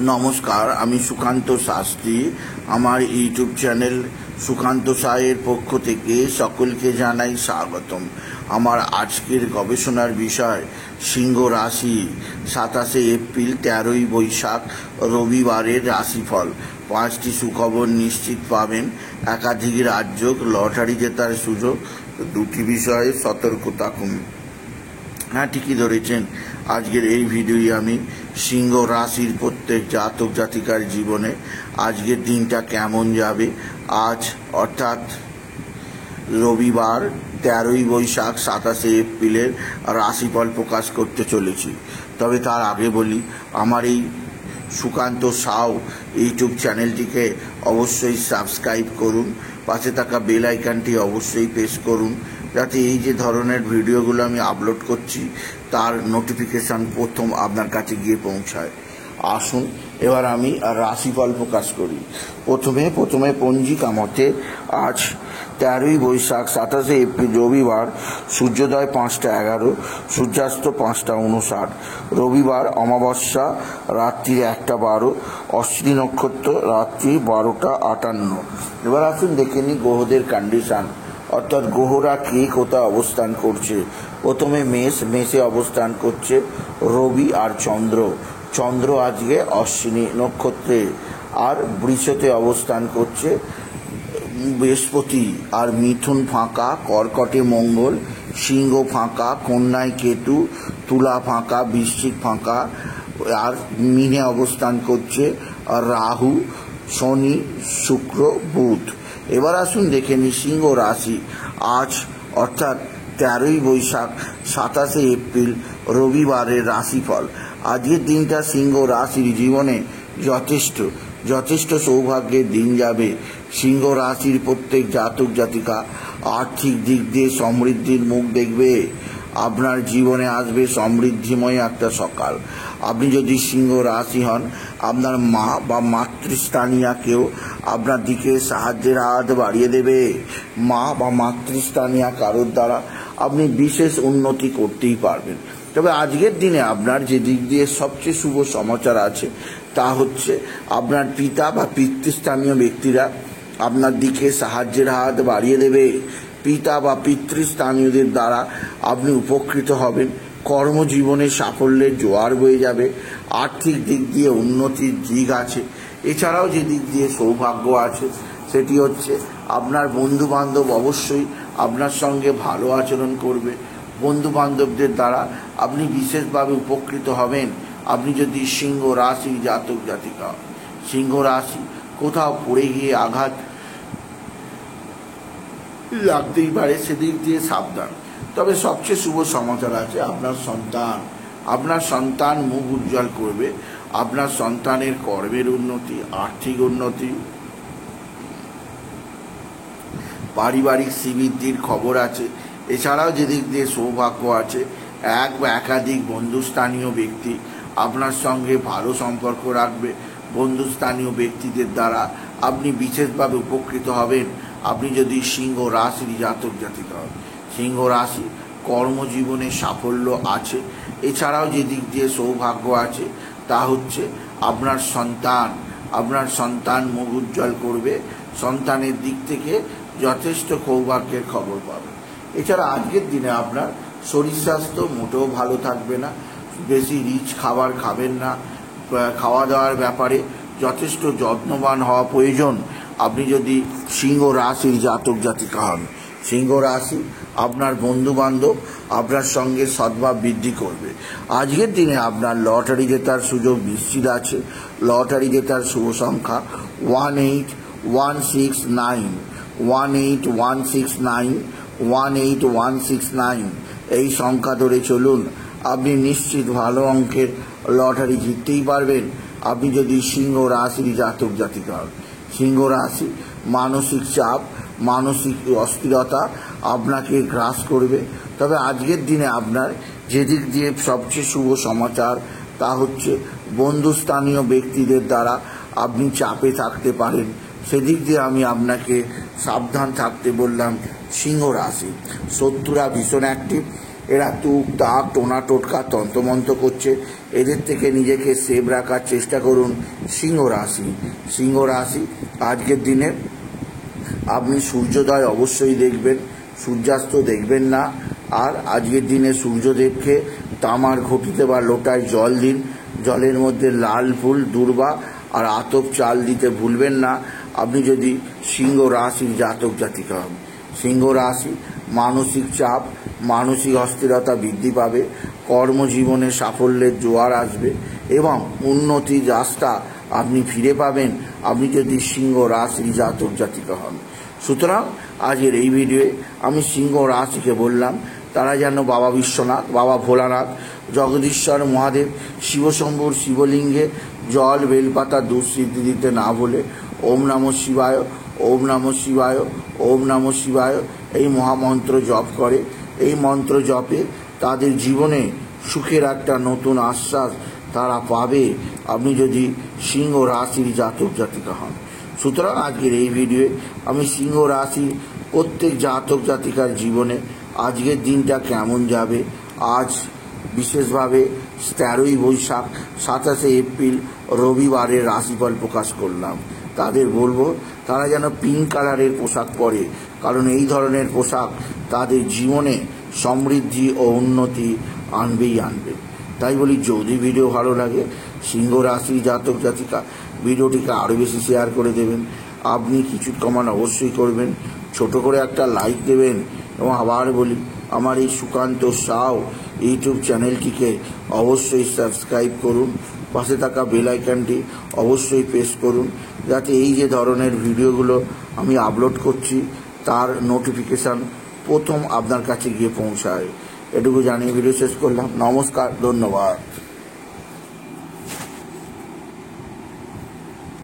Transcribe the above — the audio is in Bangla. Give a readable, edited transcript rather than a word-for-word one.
নমস্কার, আমি সুকান্ত শাস্ত্রী। আমার ইউটিউব চ্যানেল সুকান্ত সাহের পক্ষ থেকে সকলকে জানাই স্বাগতম। আমার আজকের গবেষণার বিষয় সিংহ রাশি 27শে এপ্রিল 13ই বৈশাখ রবিবারের রাশিফল। 5টি সুখবর নিশ্চিত পাবেন, একাধিক রাজযোগ, লটারি জেতার সুযোগ। 2টি বিষয়ে সতর্ক থাকুন। হ্যাঁ, ঠিকই ধরেছেন। আজকের এই ভিডিওই আমি সিংহ রাশির প্রত্যেক জাতক জাতিকার জীবনে আজকের দিনটা কেমন যাবে, আজ অর্থাৎ রবিবার 13ই বৈশাখ 27শে এপ্রিলের রাশিফল প্রকাশ করতে চলেছি। তবে তার আগে বলি, আমার এই সুকান্ত সাউ ইউটিউব চ্যানেলটিকে অবশ্যই সাবস্ক্রাইব করুন, পাশে থাকা বেল আইকনটি অবশ্যই প্রেস করুন, যাতে এই যে ধরনের ভিডিওগুলো আমি আপলোড করছি তার নোটিফিকেশান প্রথম আপনার কাছে গিয়ে পৌঁছায়। আসুন এবার আমি রাশিফল প্রকাশ করি। প্রথমে পঞ্জিকা মতে আজ 13ই বৈশাখ 27শে এপ্রিল রবিবার, সূর্যোদয় 5টা 11, সূর্যাস্ত 5টা 59, রবিবার অমাবস্যা রাত্রি 1টা 12, অশ্বিনী নক্ষত্র রাত্রি 12টা 58। এবার আসুন দেখে নিই গ্রহদের কন্ডিশন, অর্থাৎ গ্রহরা কে কোথায় অবস্থান করছে। প্রথমে মেষে অবস্থান করছে রবি আর চন্দ্র আজকে অশ্বিনী নক্ষত্রে। আর বৃষতে অবস্থান করছে বৃহস্পতি। আর মিথুন ফাঁকা, কর্কটে মঙ্গল, সিংহ ফাঁকা, কন্যায় কেতু, তুলা ফাঁকা, বৃশ্চিক ফাঁকা। আর মিনে অবস্থান করছে রাহু, শনি, শুক্র, বুধ। এবার আসুন দেখে নিই সিংহ রাশি আজ অর্থাৎ 13ই বৈশাখ 27শে এপ্রিল রবিবারের রাশিফল। আজকের দিনটা সিংহ রাশির জীবনে যথেষ্ট সৌভাগ্যের দিন যাবে। সিংহ রাশির প্রত্যেক জাতক জাতিকা আর্থিক দিক দিয়ে সমৃদ্ধির মুখ দেখবে। আপনার জীবনে আসবে সমৃদ্ধিময় একটা সকাল। আপনি যদি সিংহ রাশি হন, আপনার মা বা মাতৃস্থানীয় কেউ আপনার দিকে সাহায্যের হাত বাড়িয়ে দেবে। মা বা মাতৃস্থানীয় কারোর দ্বারা আপনি বিশেষ উন্নতি করতেই পারবেন। তবে আজকের দিনে আপনার যে দিক দিয়ে সবচেয়ে শুভ সমাচার আছে তা হচ্ছে আপনার পিতা বা পিতৃস্থানীয় ব্যক্তিরা আপনার দিকে সাহায্যের হাত বাড়িয়ে দেবে। পিতা বা পিতৃস্থানীয়দের দ্বারা আপনি উপকৃত হবেন। কর্মজীবনে সাফল্যের জোয়ার বয়ে যাবে। আর্থিক দিক দিয়ে উন্নতির দিক আছে। এছাড়াও যে দিক দিয়ে সৌভাগ্য আছে সেটি হচ্ছে আপনার বন্ধু বান্ধব অবশ্যই আপনার সঙ্গে ভালো আচরণ করবে। বন্ধু বান্ধবদের দ্বারা আপনি বিশেষভাবে উপকৃত হবেন। আপনি যদি সিংহ রাশি জাতক জাতিকা, সিংহ রাশি কোথাও পড়ে গিয়ে আঘাত লাগতেই পারে, সেদিক দিয়ে সাবধান। তবে সবচেয়ে শুভ সমাচার আছে, আপনার সন্তান মুখ উজ্জ্বল করবে। আপনার সন্তানের কর্মের উন্নতি, আর্থিক উন্নতি, পারিবারিক শ্রীবৃদ্ধির খবর আছে। এছাড়াও যেদিক দিয়ে সৌভাগ্য আছে, এক বা একাধিক বন্ধুস্থানীয় ব্যক্তি আপনার সঙ্গে ভালো সম্পর্ক রাখবে। বন্ধুস্থানীয় ব্যক্তিদের দ্বারা আপনি বিশেষভাবে উপকৃত হবেন। আপনি যদি সিংহ রাশির জাতক জাতিকা হন, সিংহ রাশি কর্মজীবনে সাফল্য আছে। এছাড়াও যে দিক দিয়ে সৌভাগ্য আছে তা হচ্ছে আপনার সন্তান মুখ উজ্জ্বল করবে। সন্তানের দিক থেকে যথেষ্ট সৌভাগ্যের খবর পাবে। এছাড়া আজকের দিনে আপনার শরীর স্বাস্থ্য মোটেও ভালো থাকবে না। বেশি রিচ খাবার খাবেন না। খাওয়া দাওয়ার ব্যাপারে যথেষ্ট যত্নবান হওয়া প্রয়োজন। আপনি যদি সিংহ রাশির জাতক জাতিকা হন, সিংহ রাশি আপনার বন্ধু বান্ধব আপনার সঙ্গে সদ্ভাব বৃদ্ধি করবে। আজকের দিনে আপনার লটারি জেতার সুযোগ নিশ্চিত আছে। লটারি জেতার শুভ সংখ্যা 18169, 18169, 18169। এই সংখ্যা ধরে চলুন, আপনি নিশ্চিত ভালো অঙ্কের লটারি জিততেই পারবেন। আপনি যদি সিংহ রাশির জাতক জাতিকা হন, সিংহ রাশি মানসিক চাপ, মানসিক অস্থিরতা আপনাকে গ্রাস করবে। তবে আজকের দিনে আপনার যেদিক দিয়ে সবচেয়ে শুভ সমাচার তা হচ্ছে বন্ধুস্থানীয় ব্যক্তিদের দ্বারা আপনি চাপে থাকতে পারেন। সেদিক দিয়ে আমি আপনাকে সাবধান থাকতে বললাম। সিংহ রাশি শত্রুরা ভীষণ অ্যাক্টিভ। এরা তুক তাক টোনা টোটকা তন্ত্রমন্ত্র করছে। এদের থেকে নিজেকে সেভ রাখার চেষ্টা করুন। সিংহ রাশি, সিংহ রাশি আজকের দিনে আপনি সূর্যোদয় অবশ্যই দেখবেন, সূর্যাস্ত দেখবেন না। আর আজকের দিনে সূর্যদেবকে তামার ঘটিতে বা লোটায় জল দিন। জলের মধ্যে লাল ফুল, দূর্বা আর আতপ চাল দিতে ভুলবেন না। আপনি যদি সিংহ রাশির জাতক জাতিকা হন, সিংহ রাশি মানসিক চাপ, মানসিক অস্থিরতা বৃদ্ধি পাবে, কর্মজীবনে সাফল্যের জোয়ার আসবে এবং উন্নতির রাস্তা আপনি ফিরে পাবেন আপনি যদি সিংহ রাশির জাতক জাতিকা হন। সুতরাং আজকের এই ভিডিওয়ে আমি সিংহ রাশিকে বললাম তারা যেন বাবা বিশ্বনাথ, বাবা ভোলানাথ, জগদীশ্বর মহাদেব, শিবশম্ভুর শিবলিঙ্গে জল বেলপাতা দুঃসিদ্ধি দিতে না ভুলে ওম নমঃ শিবায়, ওম নমঃ শিবায়, ওম নমঃ শিবায় এই মহামন্ত্র জপ করে। এই মন্ত্র জপে তাদের জীবনে সুখের একটা নতুন আশ্বাস তারা পাবে আপনি যদি সিংহ রাশির জাতক জাতিকা হন। সুতরাং আজকের এই ভিডিওয়ে আমি সিংহ রাশির প্রত্যেক জাতক জাতিকার জীবনে আজকের দিনটা কেমন যাবে, আজ বিশেষভাবে 13ই বৈশাখ 27শে এপ্রিল রবিবারের রাশিফল প্রকাশ করলাম। তাদের বলবো তারা যেন পিঙ্ক কালারের পোশাক পরে, কারণ এই ধরনের পোশাক তাদের জীবনে সমৃদ্ধি ও উন্নতি আনবেই আনবে। তাই বলি যদি ভিডিও ভালো লাগে সিংহ রাশির জাতক জাতিকা ভিডিওটিকে আরও বেশি শেয়ার করে দেবেন। আপনি কিছু কমান অবশ্যই করবেন, ছোট করে একটা লাইক দেবেন এবং আবার বলি আমার এই সুকান্ত সাউ ইউটিউব চ্যানেলটিকে অবশ্যই সাবস্ক্রাইব করুন, পাশে থাকা বেল আইকনটি অবশ্যই প্রেস করুন যাতে এই যে ধরনের ভিডিওগুলো আমি আপলোড করছি তার নোটিফিকেশান প্রথম আপনার কাছে গিয়ে পৌঁছায়। এটুকু জানিয়ে ভিডিও শেষ করলাম। নমস্কার, ধন্যবাদ।